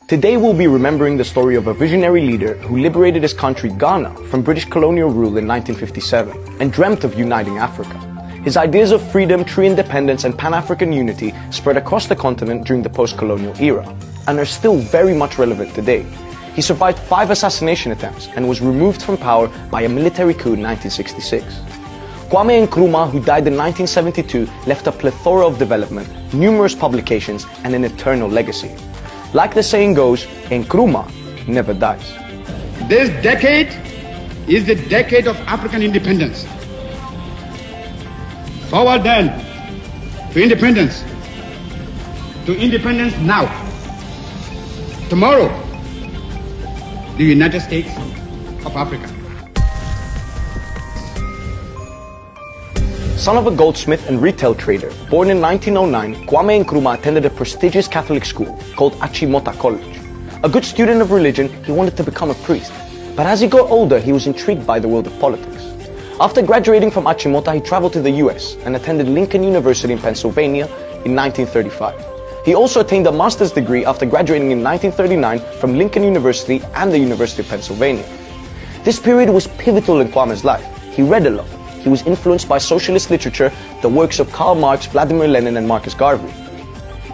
Today we'll be remembering the story of a visionary leader who liberated his country, Ghana, from British colonial rule in 1957 and dreamt of uniting Africa. His ideas of freedom, true independence and Pan-African unity spread across the continent during the post-colonial era and are still very much relevant today. He survived 5 assassination attempts and was removed from power by a military coup in 1966. Kwame Nkrumah, who died in 1972, left a plethora of development, numerous publications and an eternal legacy. Like the saying goes, Nkrumah never dies. This decade is the decade of African independence. Forward then to independence. To independence now. Tomorrow, the United States of Africa. Son of a goldsmith and retail trader, born in 1909, Kwame Nkrumah attended a prestigious Catholic school called Achimota College. A good student of religion, he wanted to become a priest. But as he got older, he was intrigued by the world of politics. After graduating from Achimota, he traveled to the US and attended Lincoln University in Pennsylvania in 1935. He also attained a master's degree after graduating in 1939 from Lincoln University and the University of Pennsylvania. This period was pivotal in Kwame's life. He read a lot. He was influenced by socialist literature, the works of Karl Marx, Vladimir Lenin and Marcus Garvey.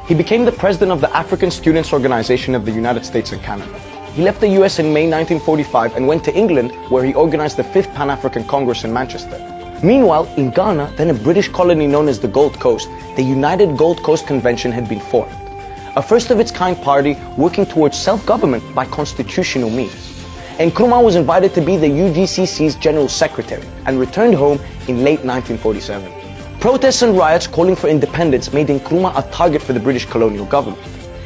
He became the president of the African Students Organization of the United States and Canada. He left the US in May 1945 and went to England, where he organized the 5th Pan-African Congress in Manchester. Meanwhile, in Ghana, then a British colony known as the Gold Coast, the United Gold Coast Convention had been formed. A first-of-its-kind party working towards self-government by constitutional means. Nkrumah was invited to be the UGCC's General Secretary and returned home in late 1947. Protests and riots calling for independence made Nkrumah a target for the British colonial government.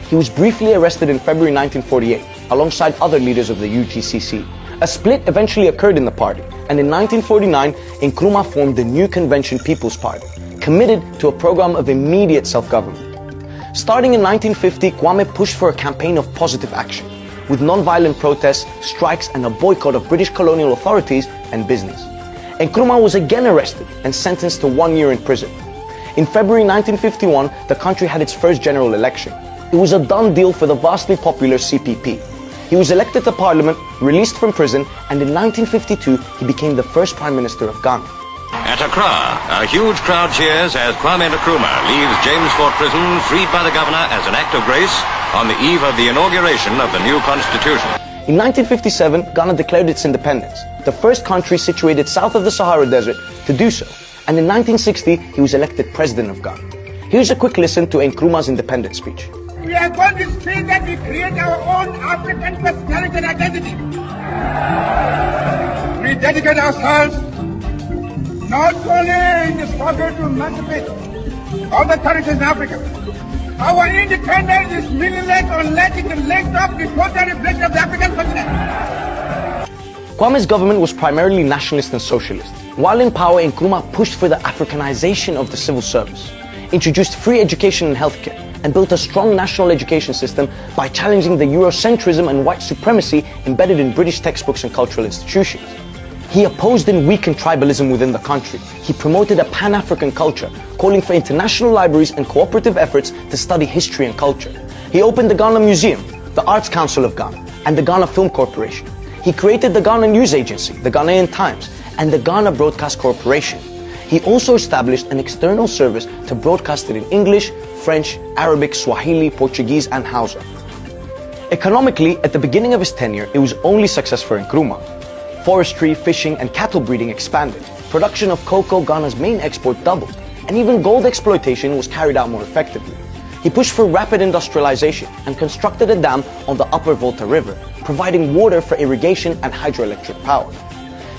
He was briefly arrested in February 1948 alongside other leaders of the UGCC. A split eventually occurred in the party, and in 1949, Nkrumah formed the new Convention People's Party, committed to a program of immediate self-government. Starting in 1950, Kwame pushed for a campaign of positive action, with non-violent protests, strikes and a boycott of British colonial authorities and business. Nkrumah was again arrested and sentenced to 1 year in prison. In February 1951, the country had its first general election. It was a done deal for the vastly popular CPP. He was elected to parliament, released from prison, and in 1952 he became the first Prime Minister of Ghana. At Accra, a huge crowd cheers as Kwame Nkrumah leaves James Fort Prison freed by the governor as an act of grace on the eve of the inauguration of the new constitution. In 1957, Ghana declared its independence, the first country situated south of the Sahara Desert to do so, and in 1960 he was elected President of Ghana. Here's a quick listen to Nkrumah's independence speech. We are going to see that we create our own African personality and identity. We dedicate ourselves not only in the struggle to emancipate all the territories in Africa. Our independence is meaningless unless it can lift up the total reflection of the African continent. Kwame's government was primarily nationalist and socialist. While in power, Nkrumah pushed for the Africanization of the civil service, introduced free education and healthcare, and built a strong national education system by challenging the Eurocentrism and white supremacy embedded in British textbooks and cultural institutions. He opposed and weakened tribalism within the country. He promoted a Pan-African culture, calling for international libraries and cooperative efforts to study history and culture. He opened the Ghana Museum, the Arts Council of Ghana, and the Ghana Film Corporation. He created the Ghana News Agency, the Ghanaian Times, and the Ghana Broadcast Corporation. He also established an external service to broadcast it in English, French, Arabic, Swahili, Portuguese, and Hausa. Economically, at the beginning of his tenure, it was only success for Nkrumah. Forestry, fishing, and cattle breeding expanded. Production of cocoa, Ghana's main export, doubled, and even gold exploitation was carried out more effectively. He pushed for rapid industrialization and constructed a dam on the Upper Volta River, providing water for irrigation and hydroelectric power.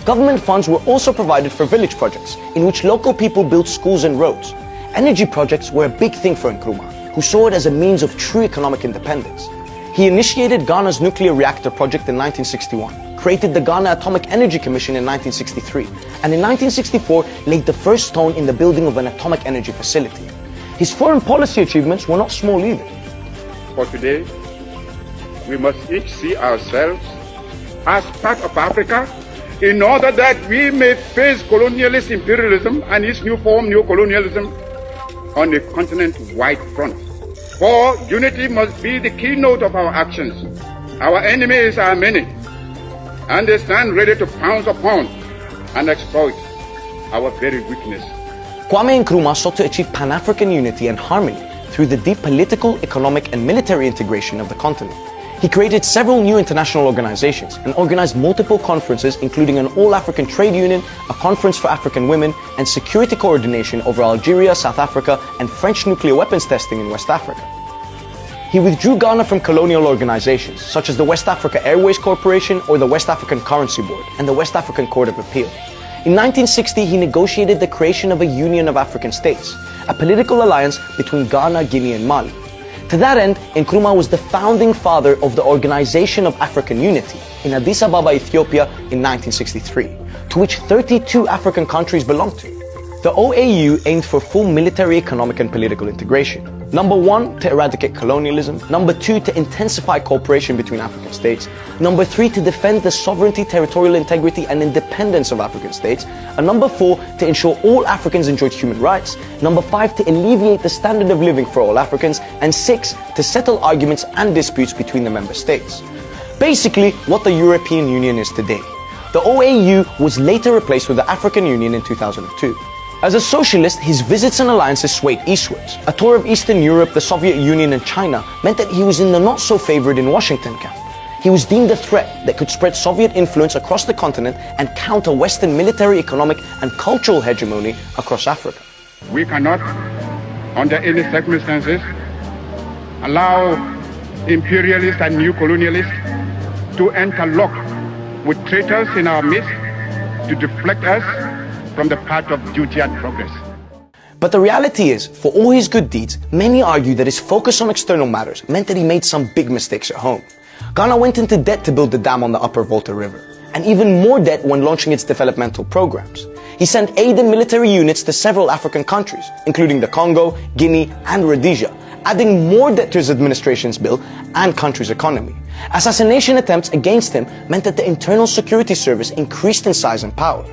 Government funds were also provided for village projects, in which local people built schools and roads. Energy projects were a big thing for Nkrumah, who saw it as a means of true economic independence. He initiated Ghana's nuclear reactor project in 1961, created the Ghana Atomic Energy Commission in 1963, and in 1964 laid the first stone in the building of an atomic energy facility. His foreign policy achievements were not small either. For today, we must each see ourselves as part of Africa in order that we may face colonialist imperialism and its new form, neocolonialism, on a continent-wide front. Therefore, unity must be the keynote of our actions. Our enemies are many, and they stand ready to pounce upon and exploit our very weakness. Kwame Nkrumah sought to achieve Pan-African unity and harmony through the deep political, economic, and military integration of the continent. He created several new international organizations and organized multiple conferences, including an all-African trade union, a conference for African women, and security coordination over Algeria, South Africa, and French nuclear weapons testing in West Africa. He withdrew Ghana from colonial organizations, such as the West Africa Airways Corporation or the West African Currency Board and the West African Court of Appeal. In 1960, he negotiated the creation of a Union of African States, a political alliance between Ghana, Guinea, and Mali. To that end, Nkrumah was the founding father of the Organization of African Unity in Addis Ababa, Ethiopia in 1963, to which 32 African countries belonged to. The OAU aimed for full military, economic, and political integration. Number 1, to eradicate colonialism. Number 2, to intensify cooperation between African states. Number 3, to defend the sovereignty, territorial integrity, and independence of African states. And number 4, to ensure all Africans enjoyed human rights. Number 5, to alleviate the standard of living for all Africans. And 6, to settle arguments and disputes between the member states. Basically, what the European Union is today. The OAU was later replaced with the African Union in 2002. As a socialist, his visits and alliances swayed eastwards. A tour of Eastern Europe, the Soviet Union, and China meant that he was in the not-so-favored in Washington camp. He was deemed a threat that could spread Soviet influence across the continent and counter Western military, economic, and cultural hegemony across Africa. We cannot, under any circumstances, allow imperialists and new colonialists to interlock with traitors in our midst to deflect us from the path of duty and progress. But the reality is, for all his good deeds, many argue that his focus on external matters meant that he made some big mistakes at home. Ghana went into debt to build the dam on the upper Volta River, and even more debt when launching its developmental programs. He sent aid and military units to several African countries, including the Congo, Guinea, and Rhodesia, adding more debt to his administration's bill and country's economy. Assassination attempts against him meant that the Internal Security Service increased in size and power.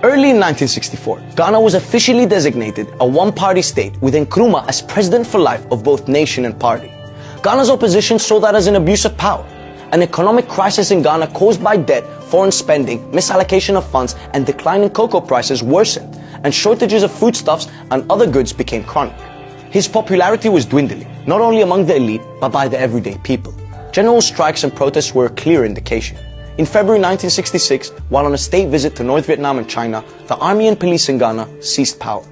Early in 1964, Ghana was officially designated a one-party state with Nkrumah as president for life of both nation and party. Ghana's opposition saw that as an abuse of power. An economic crisis in Ghana caused by debt, foreign spending, misallocation of funds, and declining cocoa prices worsened, and shortages of foodstuffs and other goods became chronic. His popularity was dwindling, not only among the elite, but by the everyday people. General strikes and protests were a clear indication. In February 1966, while on a state visit to North Vietnam and China, the army and police in Ghana seized power.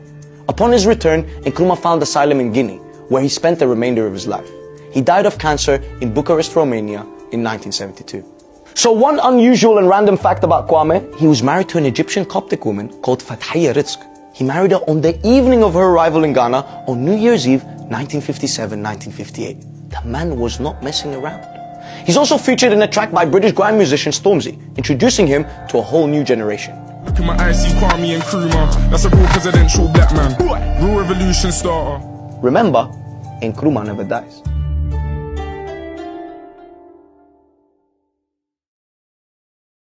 Upon his return, Nkrumah found asylum in Guinea, where he spent the remainder of his life. He died of cancer in Bucharest, Romania in 1972. So one unusual and random fact about Kwame, he was married to an Egyptian Coptic woman called Fathia Rizq. He married her on the evening of her arrival in Ghana on New Year's Eve, 1957-1958. The man was not messing around. He's also featured in a track by British grime musician Stormzy, introducing him to a whole new generation. Look in my eyes, see Kwame Nkrumah. That's a real presidential black man. Real revolution starter. Remember, Nkrumah never dies.